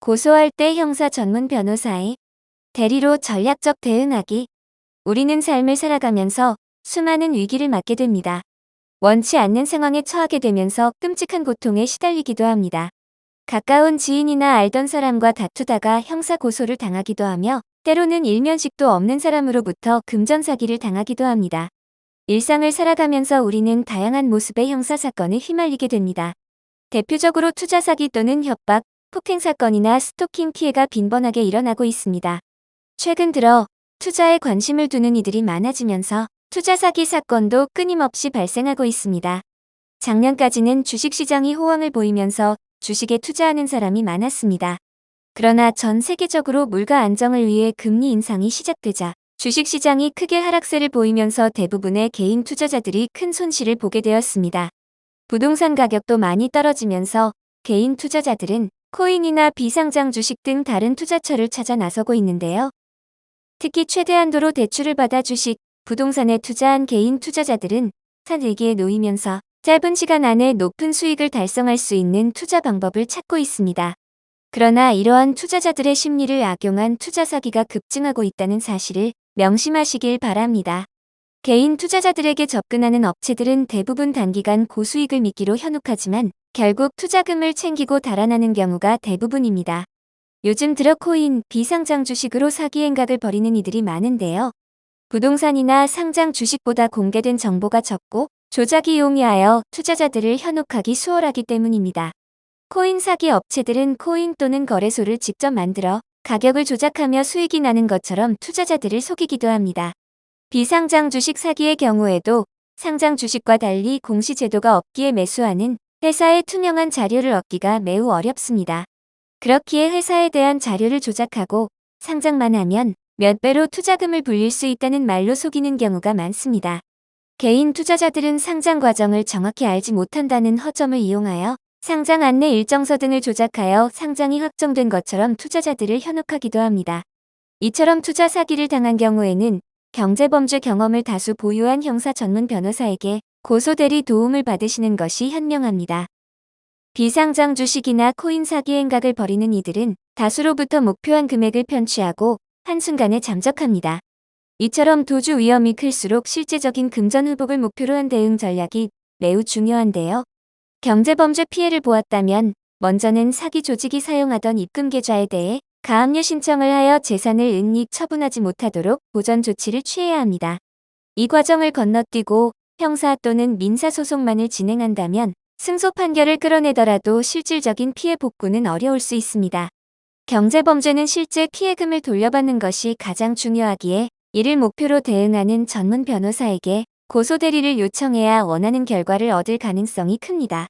고소할 때 형사 전문 변호사의 대리로 전략적 대응하기. 우리는 삶을 살아가면서 수많은 위기를 맞게 됩니다. 원치 않는 상황에 처하게 되면서 끔찍한 고통에 시달리기도 합니다. 가까운 지인이나 알던 사람과 다투다가 형사 고소를 당하기도 하며 때로는 일면식도 없는 사람으로부터 금전사기를 당하기도 합니다. 일상을 살아가면서 우리는 다양한 모습의 형사사건에 휘말리게 됩니다. 대표적으로 투자사기 또는 협박, 폭행사건이나 스토킹 피해가 빈번하게 일어나고 있습니다. 최근 들어 투자에 관심을 두는 이들이 많아지면서 투자 사기 사건도 끊임없이 발생하고 있습니다. 작년까지는 주식시장이 호황을 보이면서 주식에 투자하는 사람이 많았습니다. 그러나 전 세계적으로 물가 안정을 위해 금리 인상이 시작되자 주식시장이 크게 하락세를 보이면서 대부분의 개인 투자자들이 큰 손실을 보게 되었습니다. 부동산 가격도 많이 떨어지면서 개인 투자자들은 코인이나 비상장 주식 등 다른 투자처를 찾아 나서고 있는데요. 특히 최대한도로 대출을 받아 주식, 부동산에 투자한 개인 투자자들은 산 위기에 놓이면서 짧은 시간 안에 높은 수익을 달성할 수 있는 투자 방법을 찾고 있습니다. 그러나 이러한 투자자들의 심리를 악용한 투자 사기가 급증하고 있다는 사실을 명심하시길 바랍니다. 개인 투자자들에게 접근하는 업체들은 대부분 단기간 고수익을 미끼로 현혹하지만 결국 투자금을 챙기고 달아나는 경우가 대부분입니다. 요즘 들어 코인, 비상장 주식으로 사기 행각을 벌이는 이들이 많은데요. 부동산이나 상장 주식보다 공개된 정보가 적고 조작이 용이하여 투자자들을 현혹하기 수월하기 때문입니다. 코인 사기 업체들은 코인 또는 거래소를 직접 만들어 가격을 조작하며 수익이 나는 것처럼 투자자들을 속이기도 합니다. 비상장 주식 사기의 경우에도 상장 주식과 달리 공시제도가 없기에 매수하는 회사의 투명한 자료를 얻기가 매우 어렵습니다. 그렇기에 회사에 대한 자료를 조작하고 상장만 하면 몇 배로 투자금을 불릴 수 있다는 말로 속이는 경우가 많습니다. 개인 투자자들은 상장 과정을 정확히 알지 못한다는 허점을 이용하여 상장 안내 일정서 등을 조작하여 상장이 확정된 것처럼 투자자들을 현혹하기도 합니다. 이처럼 투자 사기를 당한 경우에는 경제범죄 경험을 다수 보유한 형사 전문 변호사에게 고소 대리 도움을 받으시는 것이 현명합니다. 비상장 주식이나 코인 사기 행각을 벌이는 이들은 다수로부터 목표한 금액을 편취하고 한순간에 잠적합니다. 이처럼 도주 위험이 클수록 실제적인 금전 회복을 목표로 한 대응 전략이 매우 중요한데요. 경제범죄 피해를 보았다면 먼저는 사기 조직이 사용하던 입금 계좌에 대해 가압류 신청을 하여 재산을 은닉 처분하지 못하도록 보전 조치를 취해야 합니다. 이 과정을 건너뛰고 형사 또는 민사소송만을 진행한다면 승소 판결을 끌어내더라도 실질적인 피해 복구는 어려울 수 있습니다. 경제범죄는 실제 피해금을 돌려받는 것이 가장 중요하기에 이를 목표로 대응하는 전문 변호사에게 고소 대리를 요청해야 원하는 결과를 얻을 가능성이 큽니다.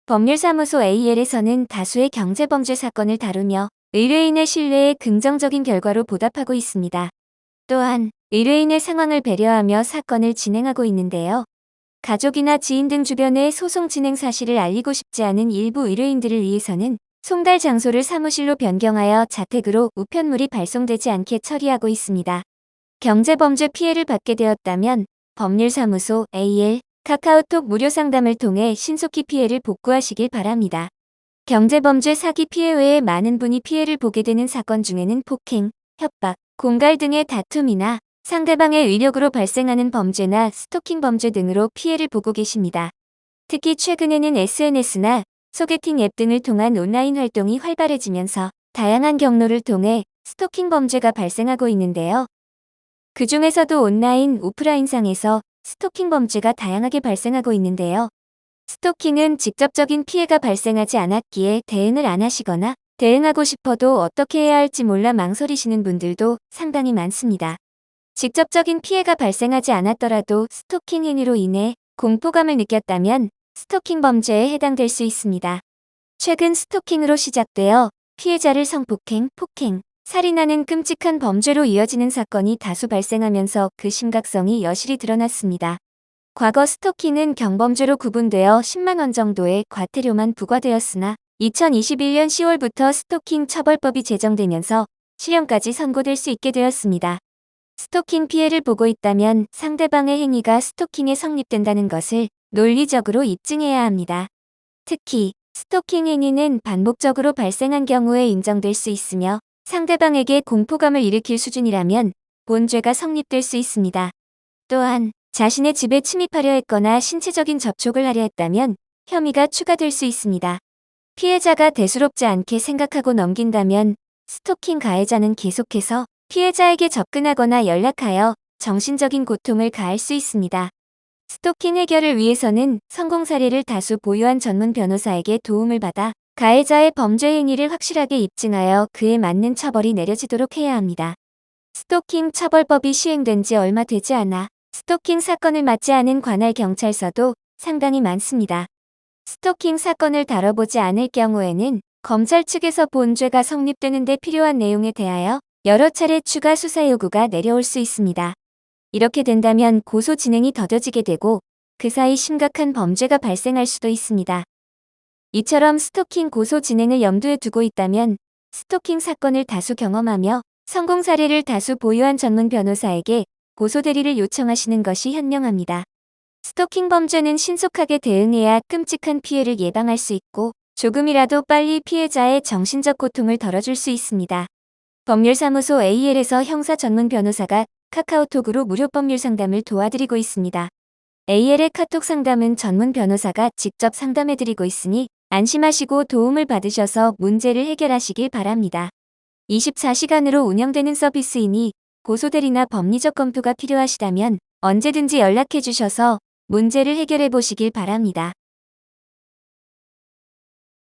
법률사무소 AL에서는 다수의 경제범죄 사건을 다루며 의뢰인의 신뢰에 긍정적인 결과로 보답하고 있습니다. 또한 의뢰인의 상황을 배려하며 사건을 진행하고 있는데요. 가족이나 지인 등 주변에 소송 진행 사실을 알리고 싶지 않은 일부 의뢰인들을 위해서는 송달 장소를 사무실로 변경하여 자택으로 우편물이 발송되지 않게 처리하고 있습니다. 경제범죄 피해를 받게 되었다면 법률사무소 AL, 카카오톡 무료 상담을 통해 신속히 피해를 복구하시길 바랍니다. 경제범죄 사기 피해 외에 많은 분이 피해를 보게 되는 사건 중에는 폭행, 협박, 공갈 등의 다툼이나 상대방의 의력으로 발생하는 범죄나 스토킹 범죄 등으로 피해를 보고 계십니다. 특히 최근에는 SNS나 소개팅 앱 등을 통한 온라인 활동이 활발해지면서 다양한 경로를 통해 스토킹 범죄가 발생하고 있는데요. 그 중에서도 온라인, 오프라인상에서 스토킹 범죄가 다양하게 발생하고 있는데요. 스토킹은 직접적인 피해가 발생하지 않았기에 대응을 안 하시거나 대응하고 싶어도 어떻게 해야 할지 몰라 망설이시는 분들도 상당히 많습니다. 직접적인 피해가 발생하지 않았더라도 스토킹 행위로 인해 공포감을 느꼈다면 스토킹 범죄에 해당될 수 있습니다. 최근 스토킹으로 시작되어 피해자를 성폭행, 폭행, 살인하는 끔찍한 범죄로 이어지는 사건이 다수 발생하면서 그 심각성이 여실히 드러났습니다. 과거 스토킹은 경범죄로 구분되어 10만 원 정도의 과태료만 부과되었으나 2021년 10월부터 스토킹 처벌법이 제정되면서 실형까지 선고될 수 있게 되었습니다. 스토킹 피해를 보고 있다면 상대방의 행위가 스토킹에 성립된다는 것을 논리적으로 입증해야 합니다. 특히 스토킹 행위는 반복적으로 발생한 경우에 인정될 수 있으며 상대방에게 공포감을 일으킬 수준이라면 본죄가 성립될 수 있습니다. 또한 자신의 집에 침입하려 했거나 신체적인 접촉을 하려 했다면 혐의가 추가될 수 있습니다. 피해자가 대수롭지 않게 생각하고 넘긴다면 스토킹 가해자는 계속해서 피해자에게 접근하거나 연락하여 정신적인 고통을 가할 수 있습니다. 스토킹 해결을 위해서는 성공 사례를 다수 보유한 전문 변호사에게 도움을 받아 가해자의 범죄 행위를 확실하게 입증하여 그에 맞는 처벌이 내려지도록 해야 합니다. 스토킹 처벌법이 시행된 지 얼마 되지 않아 스토킹 사건을 맡지 않은 관할 경찰서도 상당히 많습니다. 스토킹 사건을 다뤄보지 않을 경우에는 검찰 측에서 본죄가 성립되는 데 필요한 내용에 대하여 여러 차례 추가 수사 요구가 내려올 수 있습니다. 이렇게 된다면 고소 진행이 더뎌지게 되고 그 사이 심각한 범죄가 발생할 수도 있습니다. 이처럼 스토킹 고소 진행을 염두에 두고 있다면 스토킹 사건을 다수 경험하며 성공 사례를 다수 보유한 전문 변호사에게 고소 대리를 요청하시는 것이 현명합니다. 스토킹 범죄는 신속하게 대응해야 끔찍한 피해를 예방할 수 있고 조금이라도 빨리 피해자의 정신적 고통을 덜어줄 수 있습니다. 법률사무소 AL에서 형사 전문 변호사가 카카오톡으로 무료 법률 상담을 도와드리고 있습니다. AL의 카톡 상담은 전문 변호사가 직접 상담해드리고 있으니 안심하시고 도움을 받으셔서 문제를 해결하시길 바랍니다. 24시간으로 운영되는 서비스이니 고소대리나 법리적 검토가 필요하시다면 언제든지 연락해 주셔서 문제를 해결해 보시길 바랍니다.